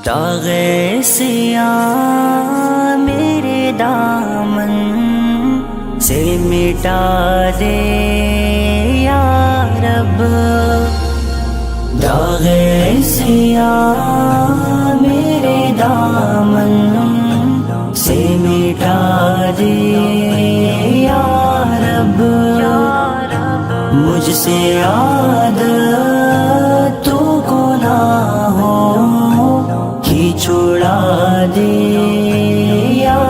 داغ سیاہ میرے دامن سے مٹا دے یا رب، داغ سیاہ میرے دامن سے مٹا دے یا رب، مجھ سے عادتوں گناہوں کی چھڑا دے یا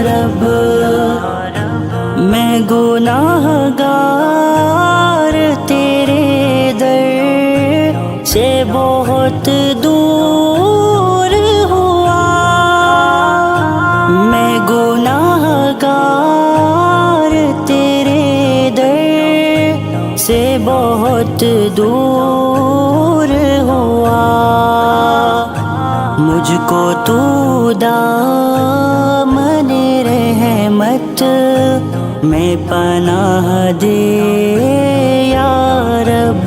رب، میں گناہ گار تیرے در سے بہت دور ہوا، میں گناہ گار تیرے در سے بہت دور ہوا، مجھ کو تو دامن رحمت میں پناہ دے یا رب،